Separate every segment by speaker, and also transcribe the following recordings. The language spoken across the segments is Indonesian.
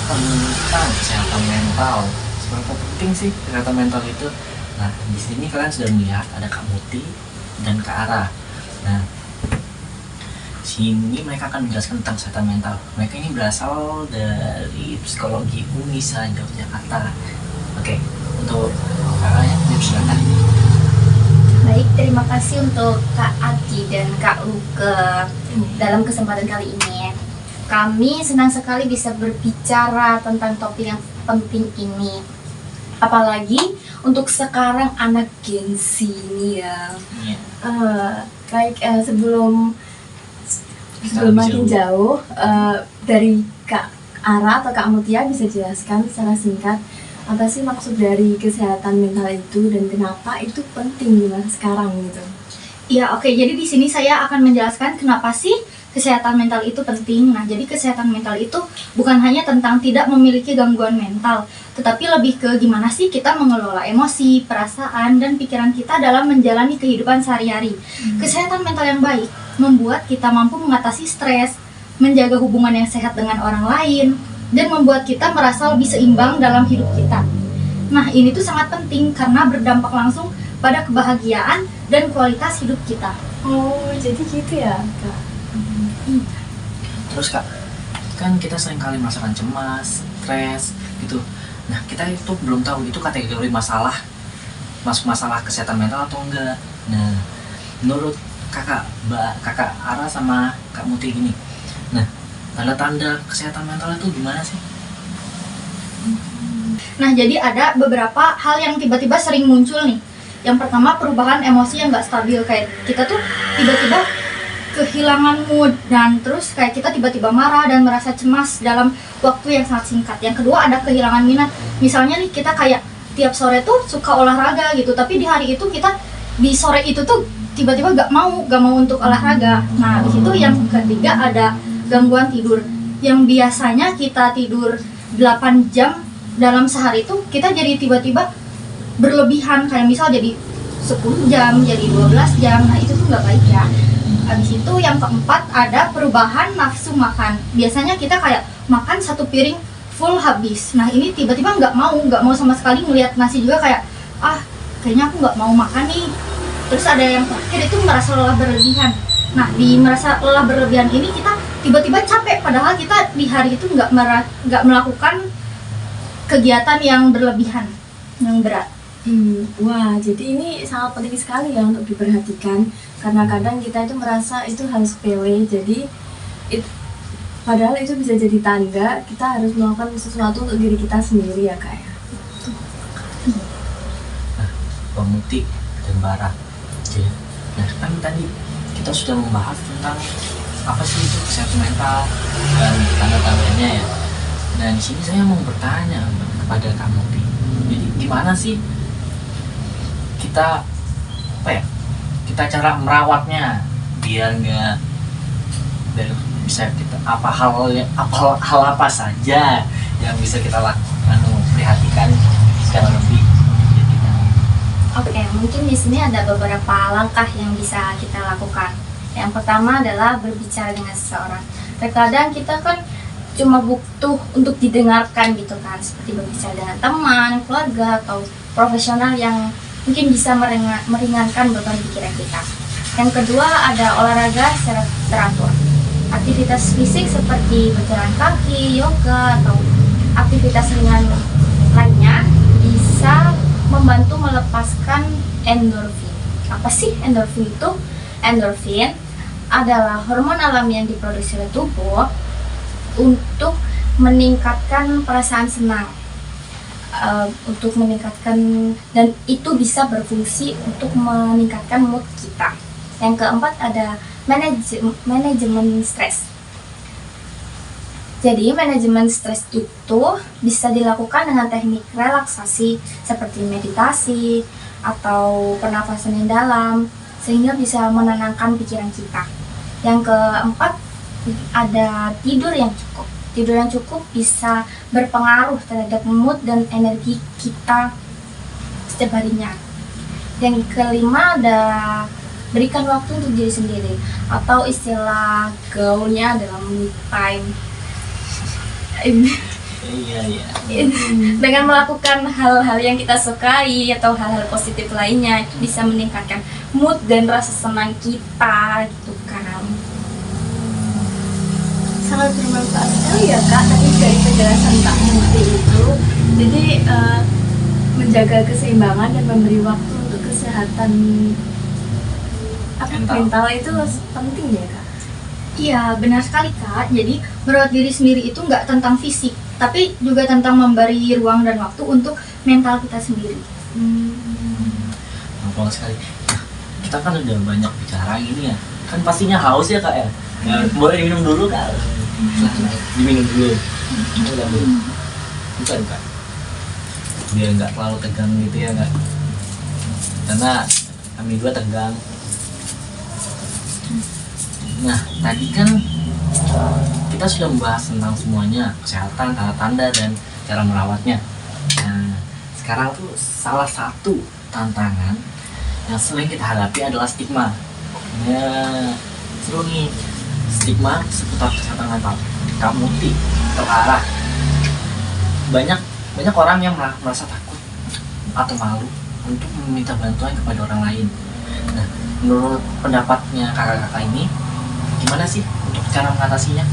Speaker 1: tentang kesehatan mental. Seberapa penting sih kesehatan mental itu? Nah, di sini kalian sudah melihat ada Kak Muti dan Kak Ara. Nah, sini mereka akan menjelaskan tentang kesehatan mental. Mereka ini berasal dari psikologi Unisa Yogyakarta. Oke, untuk kakaknya silakan.
Speaker 2: Baik, terima kasih untuk Kak Ati dan Kak Luke dalam kesempatan kali ini. Kami senang sekali bisa berbicara tentang topik yang penting ini. Apalagi untuk sekarang anak Gen Z ini ya. Sebelum makin jauh, dari Kak Ara atau Kak Mutia bisa jelaskan secara singkat apa sih maksud dari kesehatan mental itu dan kenapa itu penting di masa sekarang gitu?
Speaker 3: Ya, oke. Jadi di sini saya akan menjelaskan kenapa sih kesehatan mental itu penting. Nah, jadi kesehatan mental itu bukan hanya tentang tidak memiliki gangguan mental, tetapi lebih ke gimana sih kita mengelola emosi, perasaan, dan pikiran kita dalam menjalani kehidupan sehari-hari. Kesehatan mental yang baik membuat kita mampu mengatasi stres, menjaga hubungan yang sehat dengan orang lain, dan membuat kita merasa lebih seimbang dalam hidup kita. Nah, ini tuh sangat penting karena berdampak langsung pada kebahagiaan dan kualitas hidup kita.
Speaker 2: Oh, jadi gitu ya, Kak?
Speaker 1: Terus Kak, kan kita sering kali merasakan cemas, stres, gitu. Nah, kita itu belum tahu itu kategori masalah, masuk masalah kesehatan mental atau enggak. Nah, menurut kakak Ara sama Kak Muti gini. Nah, tanda-tanda kesehatan mental itu gimana sih?
Speaker 3: Nah, jadi ada beberapa hal yang tiba-tiba sering muncul nih. Yang pertama, perubahan emosi yang gak stabil. Kayak kita tuh tiba-tiba kehilangan mood, dan terus kayak kita tiba-tiba marah dan merasa cemas dalam waktu yang sangat singkat. Yang kedua, ada kehilangan minat. Misalnya nih, kita kayak tiap sore tuh suka olahraga gitu, tapi di hari itu kita, di sore itu tuh tiba-tiba gak mau untuk olahraga. Nah, di situ yang ketiga ada gangguan tidur. Yang biasanya kita tidur 8 jam dalam sehari itu, kita jadi tiba-tiba berlebihan, kayak misal jadi 10 jam, jadi 12 jam. Nah, itu tuh nggak baik ya. Habis itu yang keempat ada perubahan nafsu makan. Biasanya kita kayak makan satu piring full habis. Nah, ini tiba-tiba nggak mau sama sekali ngelihat nasi juga, kayak kayaknya aku nggak mau makan nih. Terus ada yang terakhir itu merasa lelah berlebihan. Nah, di merasa lelah berlebihan ini kita tiba-tiba capek, padahal kita di hari itu nggak melakukan kegiatan yang berlebihan, yang berat.
Speaker 2: Wah, jadi ini sangat penting sekali ya untuk diperhatikan, karena kadang kita itu merasa itu hal sepele, jadi padahal itu bisa jadi tanda kita harus melakukan sesuatu untuk diri kita sendiri ya Kak ya.
Speaker 1: Nah, Mbak Muti dan Mbak Ara. Nah, kan tadi kita sudah membahas tentang apa sih itu kesehatan mental dan tanda-tandanya ya. Nah, di sini saya mau bertanya kepada Kak Muti. Jadi gimana sih kita cara merawatnya biar nggak, biar bisa kita hal apa saja yang bisa kita perhatikan secara lebih.
Speaker 2: Oke, mungkin di sini ada beberapa langkah yang bisa kita lakukan. Yang pertama adalah berbicara dengan seseorang. Terkadang kita kan cuma butuh untuk didengarkan gitu kan, seperti berbicara dengan teman, keluarga, atau profesional yang mungkin bisa meringankan beban pikiran kita. Yang kedua ada olahraga secara teratur. Aktivitas fisik seperti berjalan kaki, yoga, atau aktivitas ringan lainnya bisa membantu melepaskan endorfin. Apa sih endorfin itu? Endorfin adalah hormon alami yang diproduksi oleh tubuh untuk meningkatkan perasaan senang, untuk meningkatkan, dan itu bisa berfungsi untuk meningkatkan mood kita. Yang keempat ada manajemen stres. Jadi manajemen stres itu bisa dilakukan dengan teknik relaksasi seperti meditasi atau pernafasan yang dalam, sehingga bisa menenangkan pikiran kita. Yang keempat ada tidur yang cukup. Tidur yang cukup bisa berpengaruh terhadap mood dan energi kita setiap harinya. Yang kelima ada berikan waktu untuk diri sendiri, atau istilah gaulnya adalah me time.
Speaker 1: Iya.
Speaker 2: Dengan melakukan hal-hal yang kita sukai atau hal-hal positif lainnya itu bisa meningkatkan mood dan rasa senang kita gitu kan.
Speaker 4: Sangat bermanfaat sekali ya Kak, tadi dari penjelasan Kak Muti itu. Jadi menjaga keseimbangan dan memberi waktu untuk kesehatan mental itu penting ya Kak.
Speaker 3: Iya, benar sekali Kak. Jadi merawat diri sendiri itu nggak tentang fisik, tapi juga tentang memberi ruang dan waktu untuk mental kita sendiri.
Speaker 1: Gampang sekali. Nah, kita kan udah banyak bicara gini ya. Kan pastinya haus ya Kak ya. Nah, boleh diminum dulu Kak. Diminum dulu. Udah Bu. Bukan Kak. Biar nggak terlalu tegang gitu ya Kak. Karena kami dua tegang. Nah, tadi kan kita sudah membahas tentang semuanya, kesehatan, tanda-tanda, dan cara merawatnya. Nah, sekarang tuh salah satu tantangan yang sering kita hadapi adalah stigma. Ya, seru nih. Stigma seputar kesehatan mental. Kamu terarah. Banyak orang yang merasa takut atau malu untuk meminta bantuan kepada orang lain. Nah, menurut pendapatnya kakak-kakak ini, gimana sih untuk cara mengatasinya?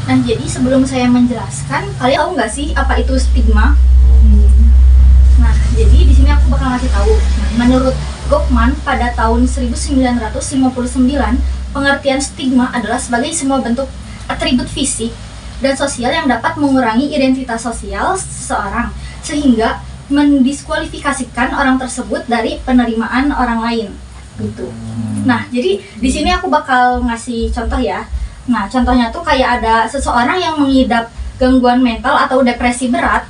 Speaker 3: Nah, jadi sebelum saya menjelaskan, kalian tahu nggak sih apa itu stigma? Nah, jadi di sini aku bakal ngasih tahu. Nah, menurut Goffman pada tahun 1959, pengertian stigma adalah sebagai semua bentuk atribut fisik dan sosial yang dapat mengurangi identitas sosial seseorang sehingga mendiskualifikasikan orang tersebut dari penerimaan orang lain. Gitu. Nah, jadi di sini aku bakal ngasih contoh ya. Nah, contohnya tuh kayak ada seseorang yang mengidap gangguan mental atau depresi berat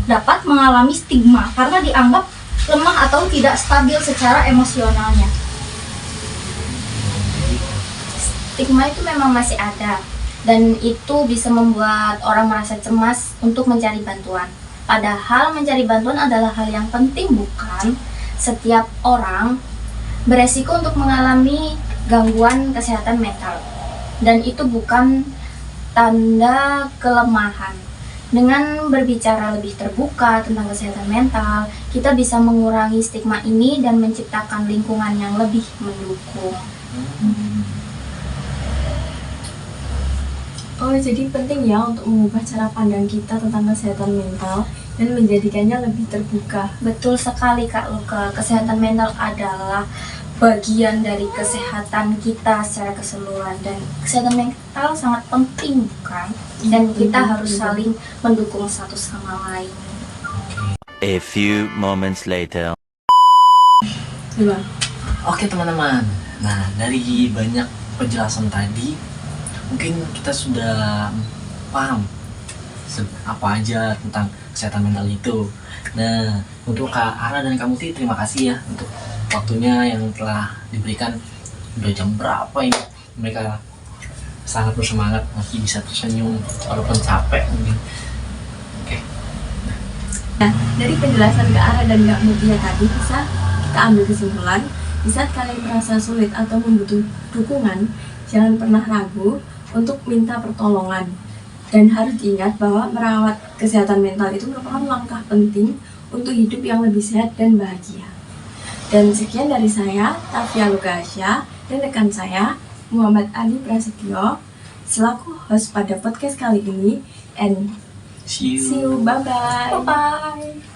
Speaker 3: dapat mengalami stigma karena dianggap lemah atau tidak stabil secara emosionalnya.
Speaker 2: Stigma itu memang masih ada dan itu bisa membuat orang merasa cemas untuk mencari bantuan. Padahal mencari bantuan adalah hal yang penting, bukan? Setiap orang beresiko untuk mengalami gangguan kesehatan mental dan itu bukan tanda kelemahan. Dengan berbicara lebih terbuka tentang kesehatan mental, kita bisa mengurangi stigma ini dan menciptakan lingkungan yang lebih mendukung.
Speaker 4: Oh, jadi penting ya untuk mengubah cara pandang kita tentang kesehatan mental dan menjadikannya lebih terbuka.
Speaker 2: Betul sekali Kak Luka, kesehatan mental adalah bagian dari kesehatan kita secara keseluruhan dan kesehatan mental sangat penting, bukan? Dan kita harus saling mendukung satu sama lain.
Speaker 5: A few moments later.
Speaker 4: Coba.
Speaker 1: Oke teman-teman, nah dari banyak penjelasan tadi mungkin kita sudah paham apa aja tentang kesehatan mental itu. Nah, untuk Kak Ara dan Kak Muti, terima kasih ya untuk waktunya yang telah diberikan. Udah jam berapa ini? Mereka sangat bersemangat, masih bisa tersenyum walaupun capek mungkin. Oke.
Speaker 4: Nah, dari penjelasan Kak Ara dan Kak Mutia tadi bisa kita ambil kesimpulan, di saat kalian merasa sulit atau membutuhkan dukungan, jangan pernah ragu untuk minta pertolongan. Dan harus diingat bahwa merawat kesehatan mental itu merupakan langkah penting untuk hidup yang lebih sehat dan bahagia. Dan sekian dari saya, Tafia Lukasya, dan rekan saya, Muhammad Ali Prasetyo, selaku host pada podcast kali ini. And
Speaker 1: See you.
Speaker 4: see you, bye-bye.
Speaker 2: Bye-bye.